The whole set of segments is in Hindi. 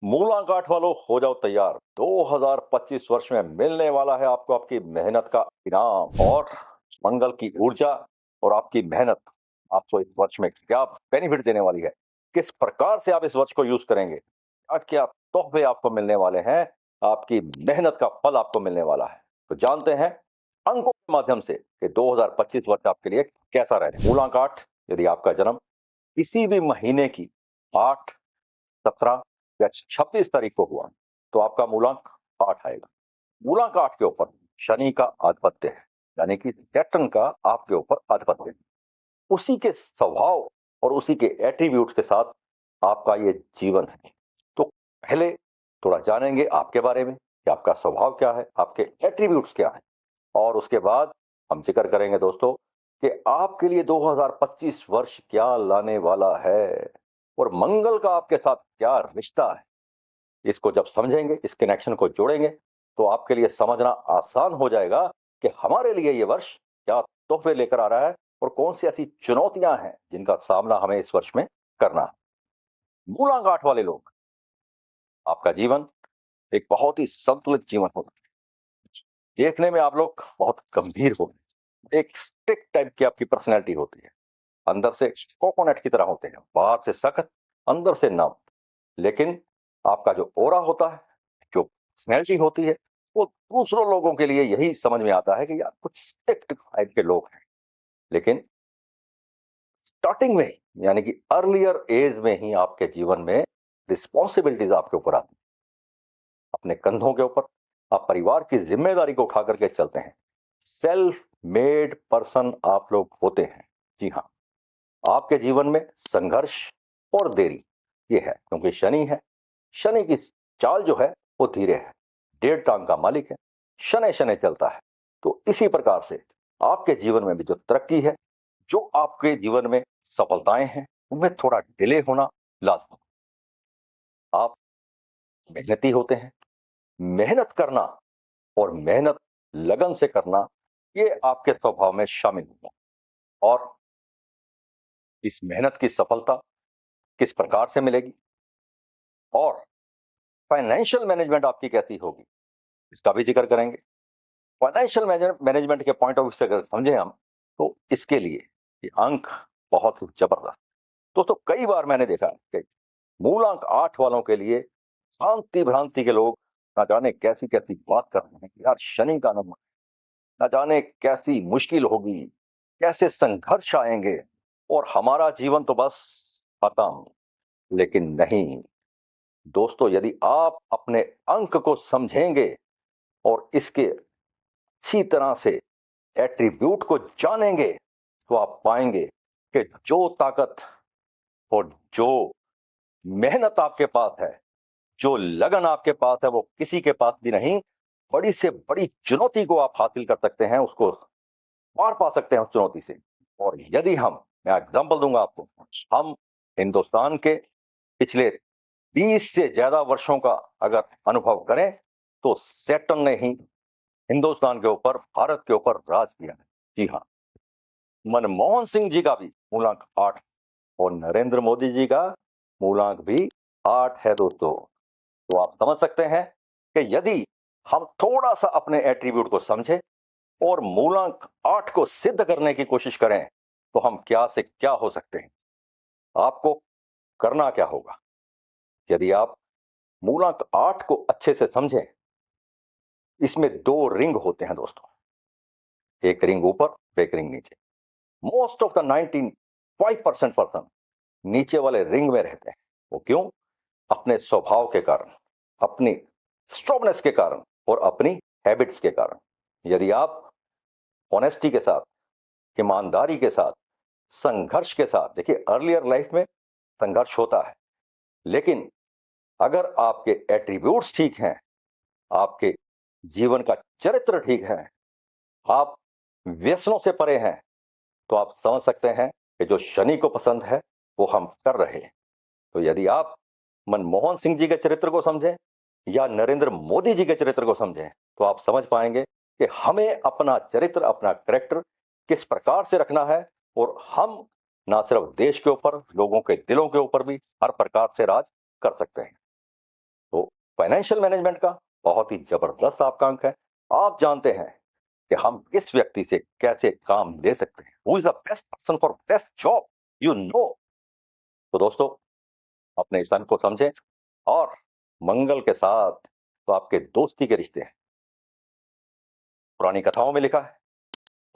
मूलांक आठ वालों हो जाओ तैयार। 2025 वर्ष में मिलने वाला है आपको आपकी मेहनत का इनाम और मंगल की ऊर्जा और आपकी मेहनत आपको इस वर्ष में क्या बेनिफिट देने वाली है, किस प्रकार से आप इस वर्ष को यूज करेंगे, क्या क्या तोहफे आपको मिलने वाले हैं, आपकी मेहनत का फल आपको मिलने वाला है। तो जानते हैं अंकों के माध्यम से कि 2025 वर्ष आपके लिए कैसा रहे। मूलांक आठ, यदि आपका जन्म किसी भी महीने की 8, 17 या 26 तारीख को हुआ तो आपका मूलांक 8 आएगा। मूलांक 8 के ऊपर शनि का आधिपत्य है, यानी कि सैटर्न का आपके ऊपर आधिपत्य है। उसी के स्वभाव और उसी के एट्रीब्यूट्स के साथ आपका ये जीवन है। तो पहले थोड़ा जानेंगे आपके बारे में कि आपका स्वभाव क्या है, आपके एट्रीब्यूट्स क्या है, और उसके बाद हम जिक्र करेंगे दोस्तों कि आपके लिए 2025 वर्ष क्या लाने वाला है और मंगल का आपके साथ क्या रिश्ता है। इसको जब समझेंगे, इस कनेक्शन को जोड़ेंगे, तो आपके लिए समझना आसान हो जाएगा कि हमारे लिए ये वर्ष क्या तोहफे लेकर आ रहा है और कौन सी ऐसी चुनौतियां हैं जिनका सामना हमें इस वर्ष में करना है। मूलांक आठ वाले लोग, आपका जीवन एक बहुत ही संतुलित जीवन होता है। देखने में आप लोग बहुत गंभीर होते हैं, एक स्टिक टाइप की आपकी पर्सनैलिटी होती है। अंदर से कोकोनट की तरह होते हैं, बाहर से सख्त, अंदर से नम। लेकिन आपका जो ओरा होता है, जो पर्सनैलिटी होती है, वो दूसरों लोगों के लिए यही समझ में आता है कि यार कुछ स्ट्रिक्ट टाइप के लोग हैं। लेकिन स्टार्टिंग में ही, यानी कि अर्लियर एज में ही आपके जीवन में रिस्पॉन्सिबिलिटीज आपके ऊपर आती हैं। अपने कंधों के ऊपर आप परिवार की जिम्मेदारी को उठा करके चलते हैं। सेल्फ मेड पर्सन आप लोग होते हैं। जी हाँ, आपके जीवन में संघर्ष और देरी ये है, क्योंकि शनि है। शनि की चाल जो है वो धीरे है, डेढ़ टांग का मालिक है, शनै शनै चलता है। तो इसी प्रकार से आपके जीवन में भी जो तरक्की है, जो आपके जीवन में सफलताएं हैं, उनमें थोड़ा डिले होना लाजमी। आप मेहनती होते हैं। मेहनत करना और मेहनत लगन से करना, ये आपके स्वभाव में शामिल होगा। और इस मेहनत की सफलता किस प्रकार से मिलेगी और फाइनेंशियल मैनेजमेंट आपकी कैसी होगी, इसका भी जिक्र करेंगे। फाइनेंशियल मैनेजमेंट के पॉइंट ऑफ व्यू से अगर समझें हम, तो इसके लिए ये अंक बहुत ही जबरदस्त। दोस्तों, कई बार मैंने देखा कि मूलांक आठ वालों के लिए शांति भ्रांति के लोग ना जाने कैसी कैसी बात कर रहे हैं कि यार शनि का नंबर, ना जाने कैसी मुश्किल होगी, कैसे संघर्ष आएंगे और हमारा जीवन तो बस खत्म। लेकिन नहीं दोस्तों, यदि आप अपने अंक को समझेंगे और इसके अच्छी तरह से एट्रीब्यूट को जानेंगे, तो आप पाएंगे कि जो ताकत और जो मेहनत आपके पास है, जो लगन आपके पास है, वो किसी के पास भी नहीं। बड़ी से बड़ी चुनौती को आप हासिल कर सकते हैं, उसको पार पा सकते हैं उस चुनौती से। और यदि मैं एग्जांपल दूंगा आपको, हम हिंदुस्तान के पिछले 20 से ज्यादा वर्षों का अगर अनुभव करें, तो सैटर्न ने ही हिंदुस्तान के ऊपर, भारत के ऊपर राज किया है। जी हाँ, मनमोहन सिंह जी का भी मूलांक 8 और नरेंद्र मोदी जी का मूलांक भी 8 है दोस्तों। तो आप समझ सकते हैं कि यदि हम थोड़ा सा अपने एट्रीब्यूट को समझें और मूलांक 8 को सिद्ध करने की कोशिश करें, तो हम क्या से क्या हो सकते हैं। आपको करना क्या होगा, यदि आप मूलांक 8 को अच्छे से समझें, इसमें 2 रिंग होते हैं दोस्तों, एक रिंग ऊपर, एक रिंग नीचे। मोस्ट ऑफ द 95% पर्सन नीचे वाले रिंग में रहते हैं। वो क्यों? अपने स्वभाव के कारण, अपनी स्ट्रॉन्गनेस के कारण और अपनी हैबिट्स के कारण। यदि आप ऑनेस्टी के साथ, ईमानदारी के साथ, संघर्ष के साथ, देखिए अर्लियर लाइफ में संघर्ष होता है, लेकिन अगर आपके एट्रीब्यूट्स ठीक हैं, आपके जीवन का चरित्र ठीक है, आप व्यसनों से परे हैं, तो आप समझ सकते हैं कि जो शनि को पसंद है वो हम कर रहे हैं। तो यदि आप मनमोहन सिंह जी के चरित्र को समझें या नरेंद्र मोदी जी के चरित्र को समझें, तो आप समझ पाएंगे कि हमें अपना चरित्र, अपना कैरेक्टर किस प्रकार से रखना है, और हम ना सिर्फ देश के ऊपर, लोगों के दिलों के ऊपर भी हर प्रकार से राज कर सकते हैं। फाइनेंशियल मैनेजमेंट का बहुत ही जबरदस्त आपका अंक है। आप जानते हैं कि हम किस व्यक्ति से कैसे काम ले सकते हैं, who is the best person for best job, you know. तो दोस्तों, अपने इस अंक को समझें। और मंगल के साथ तो आपके दोस्ती के रिश्ते हैं, पुरानी कथाओं में लिखा है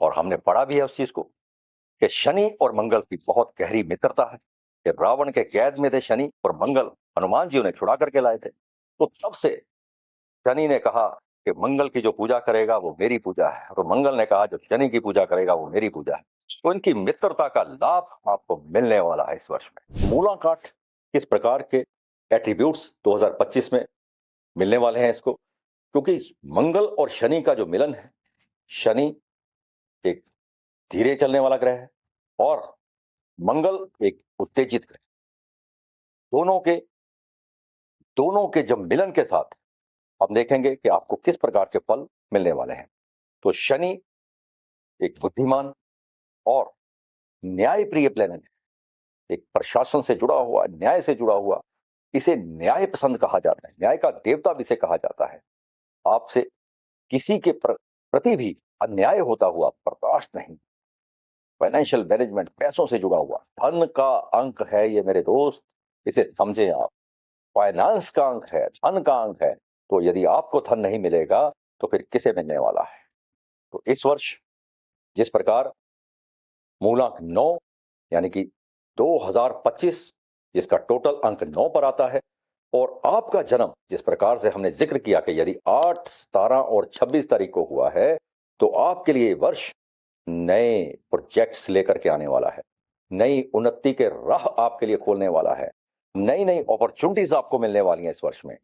और हमने पढ़ा भी है उस चीज को कि शनि और मंगल की बहुत गहरी मित्रता है। कि रावण के कैद में थे शनि और मंगल हनुमान जी उन्हें छुड़ा करके लाए थे। तो तब से शनि ने कहा कि मंगल की जो पूजा करेगा वो मेरी पूजा है, और मंगल ने कहा जो शनि की पूजा करेगा वो मेरी पूजा है। तो इनकी मित्रता का लाभ आपको मिलने वाला है इस वर्ष में। मूलांकाट किस प्रकार के एट्रीब्यूट्स 2025 में मिलने वाले हैं इसको, क्योंकि मंगल और शनि का जो मिलन है, शनि एक धीरे चलने वाला ग्रह है और मंगल एक उत्तेजित ग्रह। दोनों के जब मिलन के साथ हम देखेंगे कि आपको किस प्रकार के फल मिलने वाले हैं। तो शनि एक बुद्धिमान और न्याय प्रिय प्लेनेट है, एक प्रशासन से जुड़ा हुआ, न्याय से जुड़ा हुआ, इसे न्याय पसंद कहा जाता है, न्याय का देवता भी इसे कहा जाता है। आपसे किसी के प्रति भी अन्याय होता हुआ बर्दाश्त नहीं। फाइनेंशियल मैनेजमेंट, पैसों से जुड़ा हुआ धन का अंक है ये मेरे दोस्त, इसे समझें आप। फाइनेंस का अंक है, धन का अंक है। तो यदि आपको धन नहीं मिलेगा तो फिर किसे मिलने वाला है। तो इस वर्ष जिस प्रकार मूलांक 9 यानी कि 2025 जिसका टोटल अंक 9 पर आता है, और आपका जन्म जिस प्रकार से हमने जिक्र किया कि यदि 8, 17 और 26 तारीख को हुआ है, तो आपके लिए वर्ष नए प्रोजेक्ट्स लेकर के आने वाला है, नई उन्नति के राह आपके लिए खोलने वाला है, नई नई अपॉर्चुनिटीज आपको मिलने वाली हैं इस वर्ष में।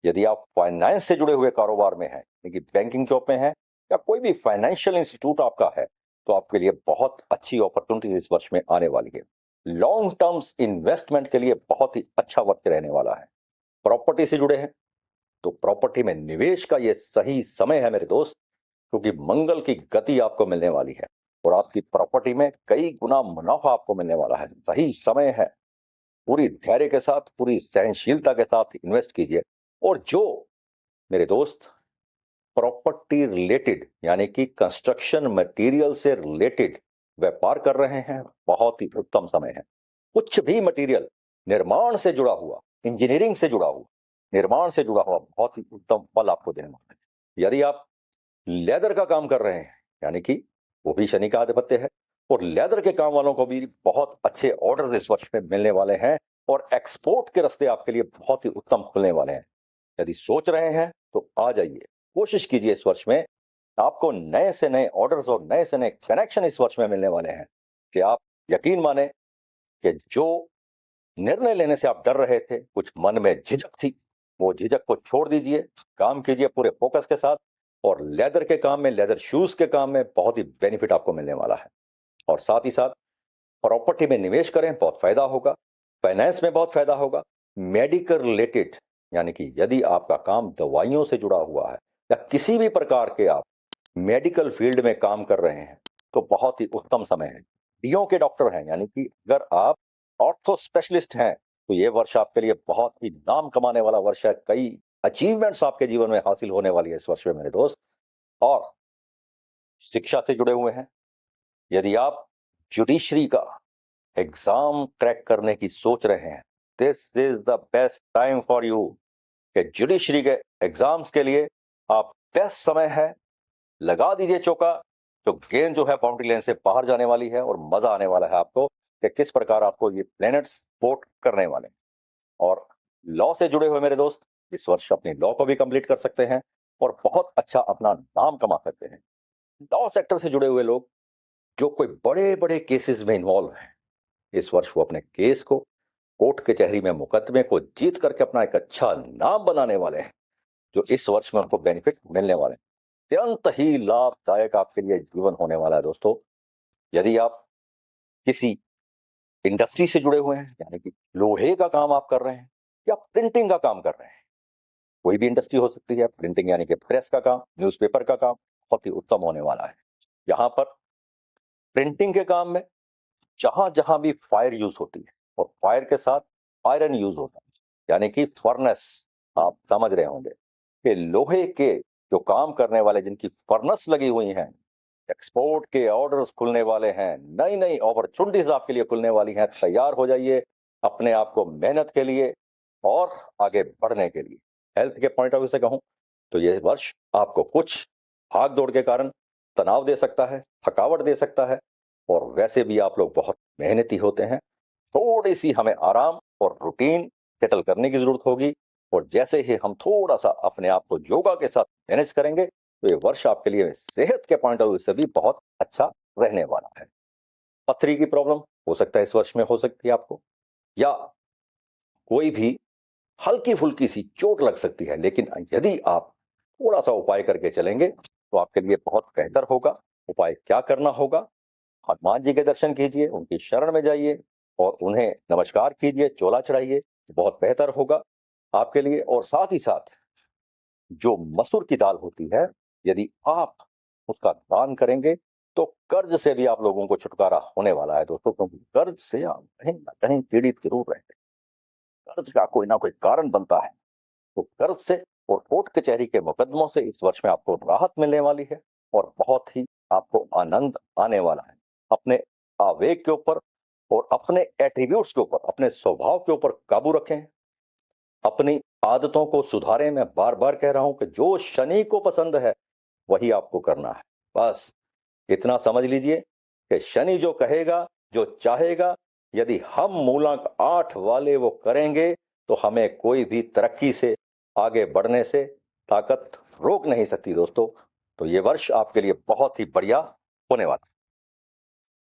यदि आप फाइनेंस से जुड़े हुए कारोबार में हैं, यानी बैंकिंग जॉब में हैं, या कोई भी फाइनेंशियल इंस्टीट्यूट आपका है, तो आपके लिए बहुत अच्छी अपॉर्चुनिटी इस वर्ष में आने वाली है। लॉन्ग टर्म्स इन्वेस्टमेंट के लिए बहुत ही अच्छा वक्त रहने वाला है। प्रॉपर्टी से जुड़े हैं तो प्रॉपर्टी में निवेश का ये सही समय है मेरे दोस्त, क्योंकि मंगल की गति आपको मिलने वाली है और आपकी प्रॉपर्टी में कई गुना मुनाफा आपको मिलने वाला है। सही समय है, पूरी धैर्य के साथ, पूरी सहनशीलता के साथ इन्वेस्ट कीजिए। और जो मेरे दोस्त प्रॉपर्टी रिलेटेड यानी कि कंस्ट्रक्शन मटेरियल से रिलेटेड व्यापार कर रहे हैं, बहुत ही उत्तम समय है। कुछ भी मटेरियल निर्माण से जुड़ा हुआ, इंजीनियरिंग से जुड़ा हुआ, निर्माण से जुड़ा हुआ, बहुत ही उत्तम फल आपको देने वाला है। यदि आप लेदर का काम कर रहे हैं, यानी कि वो भी शनि का आधिपत्य है, और लेदर के काम वालों को भी बहुत अच्छे ऑर्डर्स इस वर्ष में मिलने वाले हैं और एक्सपोर्ट के रास्ते आपके लिए बहुत ही उत्तम खुलने वाले हैं। यदि सोच रहे हैं तो आ जाइए, कोशिश कीजिए। इस वर्ष में आपको नए से नए ऑर्डर्स और नए से नए कनेक्शन इस वर्ष में मिलने वाले हैं कि आप यकीन माने कि जो निर्णय लेने से आप डर रहे थे, कुछ मन में झिझक थी, वो झिझक को छोड़ दीजिए, काम कीजिए पूरे फोकस के साथ। और लेदर के काम में, लेदर शूज के काम में बहुत ही बेनिफिट आपको मिलने वाला है। और साथ ही साथ प्रॉपर्टी में निवेश करें, बहुत फायदा होगा। फाइनेंस में बहुत फायदा होगा। मेडिकल रिलेटेड यानी कि यदि आपका काम दवाइयों से जुड़ा हुआ है या किसी भी प्रकार के आप मेडिकल फील्ड में काम कर रहे हैं, तो बहुत ही उत्तम समय है। डीओ के डॉक्टर हैं, यानी कि अगर आप ऑर्थो स्पेशलिस्ट हैं, तो ये वर्ष आपके लिए बहुत ही नाम कमाने वाला वर्ष है। कई अचीवमेंट्स आपके जीवन में हासिल होने वाली है इस वर्ष में मेरे दोस्त। और शिक्षा से जुड़े हुए हैं, यदि आप जुडिशरी का एग्जाम क्रैक करने की सोच रहे हैं, this is the best time for you. कि जुडिशरी के एग्जाम्स के लिए आप बेस्ट समय है, लगा दीजिए चौका। जो गेंद जो है बाउंड्री लाइन से बाहर जाने वाली है, और मजा आने वाला है आपको कि किस प्रकार आपको ये प्लैनेट्स सपोर्ट करने वाले हैं। और लॉ से जुड़े हुए मेरे दोस्त इस वर्ष अपनी लॉ को भी कंप्लीट कर सकते हैं और बहुत अच्छा अपना नाम कमा सकते हैं। लॉ सेक्टर से जुड़े हुए लोग जो कोई बड़े बड़े केसेस में इन्वॉल्व हैं, इस वर्ष वो अपने केस को, कोर्ट कचहरी में मुकदमे को जीत करके अपना एक अच्छा नाम बनाने वाले हैं, जो इस वर्ष में उनको बेनिफिट मिलने वाले हैं। अत्यंत ही लाभदायक आपके लिए जीवन होने वाला है दोस्तों। यदि आप किसी इंडस्ट्री से जुड़े हुए हैं, यानी कि लोहे का काम आप कर रहे हैं या प्रिंटिंग का काम कर रहे हैं, कोई भी इंडस्ट्री हो सकती है। प्रिंटिंग यानी कि प्रेस का काम, न्यूज़पेपर का काम बहुत ही उत्तम होने वाला है। यहाँ पर प्रिंटिंग के काम में जहां जहां भी फायर यूज होती है, और फायर के साथ आयरन यूज होता है, यानी कि फर्नेस आप समझ रहे होंगे कि लोहे के जो काम करने वाले जिनकी फर्नेस लगी हुई हैं, एक्सपोर्ट के ऑर्डर्स खुलने वाले हैं, नई नई अपॉर्चुनिटीज आपके लिए खुलने वाली हैं। तैयार हो जाइए अपने आप को मेहनत के लिए और आगे बढ़ने के लिए। हेल्थ के पॉइंट ऑफ व्यू से कहूं तो ये वर्ष आपको कुछ भाग दौड़ के कारण तनाव दे सकता है, थकावट दे सकता है, और वैसे भी आप लोग बहुत मेहनती होते हैं। थोड़ी सी हमें आराम और रूटीन सेटल करने की जरूरत होगी, और जैसे ही हम थोड़ा सा अपने आप को योगा के साथ मैनेज करेंगे तो ये वर्ष आपके लिए सेहत के पॉइंट ऑफ व्यू से भी बहुत अच्छा रहने वाला है। पथरी की प्रॉब्लम हो सकता है इस वर्ष में हो सकती है आपको, या कोई भी हल्की फुल्की सी चोट लग सकती है, लेकिन यदि आप थोड़ा सा उपाय करके चलेंगे तो आपके लिए बहुत बेहतर होगा। उपाय क्या करना होगा? हनुमान जी के दर्शन कीजिए, उनकी शरण में जाइए और उन्हें नमस्कार कीजिए, चोला चढ़ाइए, बहुत बेहतर होगा आपके लिए। और साथ ही साथ जो मसूर की दाल होती है, यदि आप उसका दान करेंगे तो कर्ज से भी आप लोगों को छुटकारा होने वाला है दोस्तों, क्योंकि कर्ज से आप कहीं ना कहीं पीड़ित जरूर रहेंगे। कर्ज का कोई ना कोई कारण बनता है, तो कर्ज से और कोर्ट कचहरी के मुकदमों से इस वर्ष में आपको राहत मिलने वाली है, और बहुत ही आपको आनंद आने वाला है। अपने आवेग के ऊपर और अपने एट्रीब्यूट्स के ऊपर, अपने स्वभाव के ऊपर काबू रखें, अपनी आदतों को सुधारें। मैं बार बार कह रहा हूं कि जो शनि को पसंद है वही आपको करना है। बस इतना समझ लीजिए कि शनि जो कहेगा, जो चाहेगा, यदि हम मूलांक 8 वाले वो करेंगे तो हमें कोई भी तरक्की से, आगे बढ़ने से ताकत रोक नहीं सकती दोस्तों। तो ये वर्ष आपके लिए बहुत ही बढ़िया होने वाला है।